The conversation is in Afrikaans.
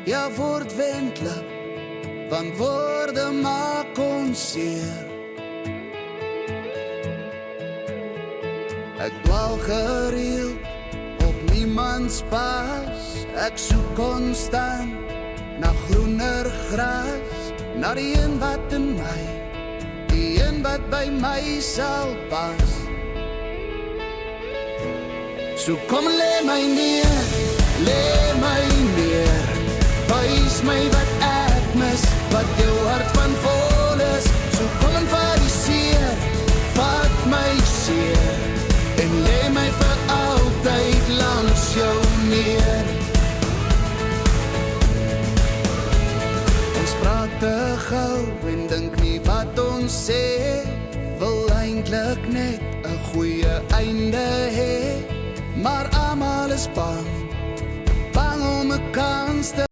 Ja, word wendlik, want woorde maak ons seer. Ek dwaal gereeld op niemands pas. Ek soek konstant na groener gras, na die een wat in my, die een wat by my sal pas. So kom lê my neer, lê my neer, wys my wat ek mis, wat jou hart van vol is. So kom en vat die seer, vat my seer, en lê my vir altyd langs jou neer. Ons praat te gauw en dink nie wat ons sê, wil eindelijk net 'n goeie einde hê, maar almal is bang om 'n kans te